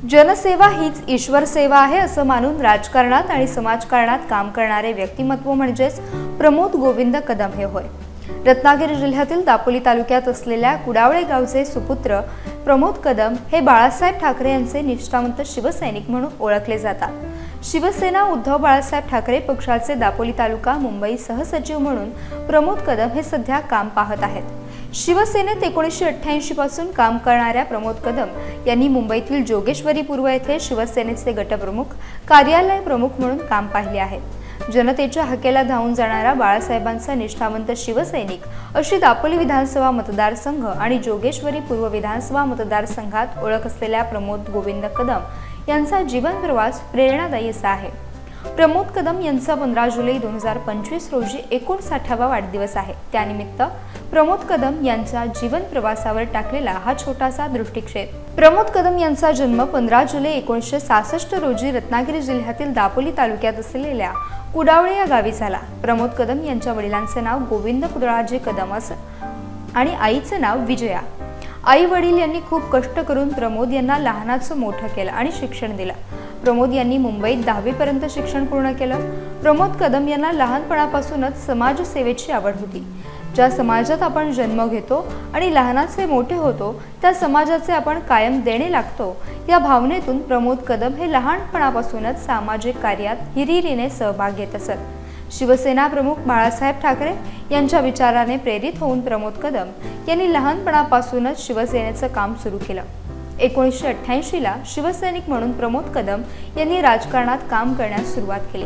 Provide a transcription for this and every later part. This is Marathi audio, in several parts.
जनसेवा हीच ईश्वर सेवा आहे असं मानून राजकारणात आणि समाजकारणात काम करणारे व्यक्तिमत्व म्हणजेच प्रमोद गोविंद कदम हे होय। रत्नागिरी जिल्ह्यातील दापोली तालुक्यात असलेल्या कुडावळे गावचे सुपुत्र प्रमोद कदम हे बाळासाहेब ठाकरे यांचे निष्ठावंत शिवसैनिक म्हणून ओळखले जातात। शिवसेना उद्धव बाळासाहेब ठाकरे पक्षाचे दापोली तालुका मुंबई सहसचिव म्हणून प्रमोद कदम हे सध्या काम पाहत आहेत। शिवसेनेत 1988 पासून काम करणाऱ्या प्रमोद कदम यांनी मुंबईतील जोगेश्वरी पूर्व येथे शिवसेनेचे गटप्रमुख, कार्यालय प्रमुख म्हणून काम पाहिले आहे। जनतेच्या हाकेला धावून जाणारा बाळासाहेबांचा निष्ठावंत शिवसैनिक अशी दापोली विधानसभा मतदारसंघ आणि जोगेश्वरी पूर्व विधानसभा मतदारसंघात ओळख असलेल्या प्रमोद गोविंद कदम यांचा जीवन प्रवास प्रेरणादायी असा आहे। प्रमोद कदम यांचा 15 जुलै 2025 रोजी 59वा वाढदिवस आहे। त्यानिमित्त प्रमोद कदम यांच्या जीवन प्रवासावर टाकलेला हा छोटासा दृष्टिक्षेप। प्रमोद कदम यांचा जन्म 15 जुलै 1966 रोजी रत्नागिरी जिल्ह्यातील दापोली तालुक्यात असलेल्या कुडावळे या गावी झाला। प्रमोद कदम यांच्या वडिलांचे नाव गोविंद पुतळाजी कदम आणि आईचे नाव विजया। आई वडील यांनी खूप कष्ट करून प्रमोद यांना लहानाचं मोठं केलं आणि शिक्षण दिलं। प्रमोद यांनी मुंबईत 10वी पर्यंत शिक्षण पूर्ण केलं। प्रमोद कदम यांना लहानपणापासूनच समाजसेवेची आवड होती। ज्या समाजात आपण जन्म घेतो आणि लहानाचे मोठे होतो त्या समाजाचे आपण कायम देणे लागतो, या भावनेतून प्रमोद कदम हे लहानपणापासूनच सामाजिक कार्यात हिरिरीने सहभाग घेत असत। शिवसेना प्रमुख बाळासाहेब ठाकरे यांच्या विचाराने प्रेरित होऊन प्रमोद कदम यांनी लहानपणापासूनच शिवसेनेचं काम सुरू केलं। 1988 ला शिवसैनिक म्हणून प्रमोद कदम यांनी राजकारणात काम करण्यास सुरुवात केली।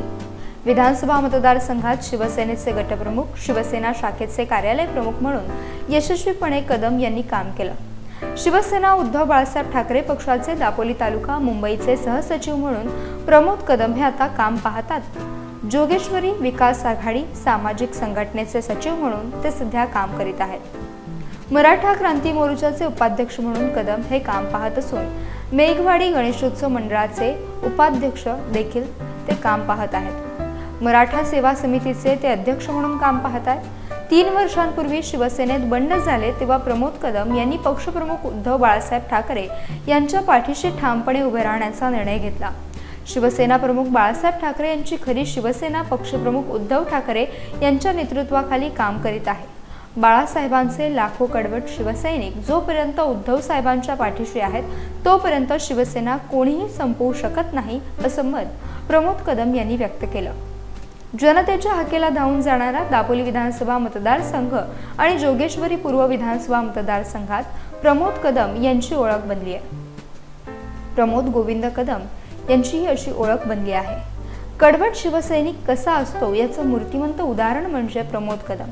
विधानसभा मतदारसंघात शिवसेनेचे गटप्रमुख, शिवसेना शाखेचे कार्यालय प्रमुख म्हणून यशस्वीपणे कदम यांनी काम केलं। शिवसेना उद्धव बाळासाहेब ठाकरे पक्षाचे दापोली तालुका मुंबईचे सहसचिव म्हणून प्रमोद कदम हे आता काम पाहतात। जोगेश्वरी विकास आघाडी सामाजिक संघटनेचे सचिव म्हणून ते सध्या काम करीत आहेत। मराठा क्रांती मोर्चाचे उपाध्यक्ष म्हणून कदम हे काम पाहत असून मेघवाडी गणेशोत्सव मंडळाचे उपाध्यक्ष देखील ते काम पाहत आहेत। मराठा सेवा समितीचे ते अध्यक्ष म्हणून काम पाहत आहेत। 3 वर्षांपूर्वी शिवसेनेत बंड झाले तेव्हा प्रमोद कदम यांनी पक्षप्रमुख उद्धव बाळासाहेब ठाकरे यांच्या पाठीशी ठामपणे उभे राहण्याचा निर्णय घेतला। शिवसेना प्रमुख बाळासाहेब ठाकरे यांची खरी शिवसेना पक्षप्रमुख उद्धव ठाकरे यांच्या नेतृत्वाखाली काम करीत आहे। बाळासाहेबांचे लाखो कडवट शिवसैनिक जोपर्यंत उद्धव साहेबांच्या पाठीशी आहेत तोपर्यंत शिवसेना कोणीही संपवू शकत नाही असं मत प्रमोद कदम यांनी व्यक्त केलं। जनतेच्या हाकेला धावून जाणारा दापोली विधानसभा मतदारसंघ आणि जोगेश्वरी पूर्व विधानसभा मतदारसंघात प्रमोद कदम यांची ओळख बनली आहे। प्रमोद गोविंद कदम यांची ही अशी ओळख बनली आहे। कडवट शिवसैनिक कसा असतो याचं मूर्तिमंत उदाहरण म्हणजे प्रमोद कदम।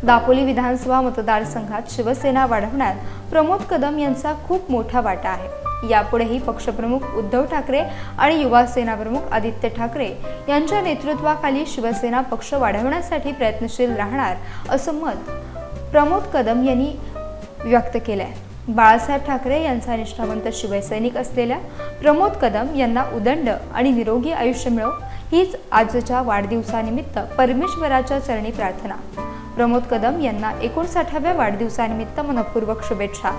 दापोली विधानसभा मतदारसंघात शिवसेना वाढवण्यात प्रमोद कदम यांचा खूप मोठा वाटा आहे। यापुढेही पक्षप्रमुख उद्धव ठाकरे आणि युवा सेना प्रमुख आदित्य ठाकरे यांच्या नेतृत्वाखाली शिवसेना पक्ष वाढवण्यासाठी प्रयत्नशील राहणार असं मत प्रमोद कदम यांनी व्यक्त केलं आहे। बाळासाहेब ठाकरे यांचा निष्ठावंत शिवसैनिक असलेल्या प्रमोद कदम यांना उदंड आणि निरोगी आयुष्य मिळो हीच आजच्या वाढदिवसानिमित्त परमेश्वराच्या चरणी प्रार्थना। प्रमोद कदम यांना 59व्या वाढदिवसानिमित्त मनपूर्वक शुभेच्छा।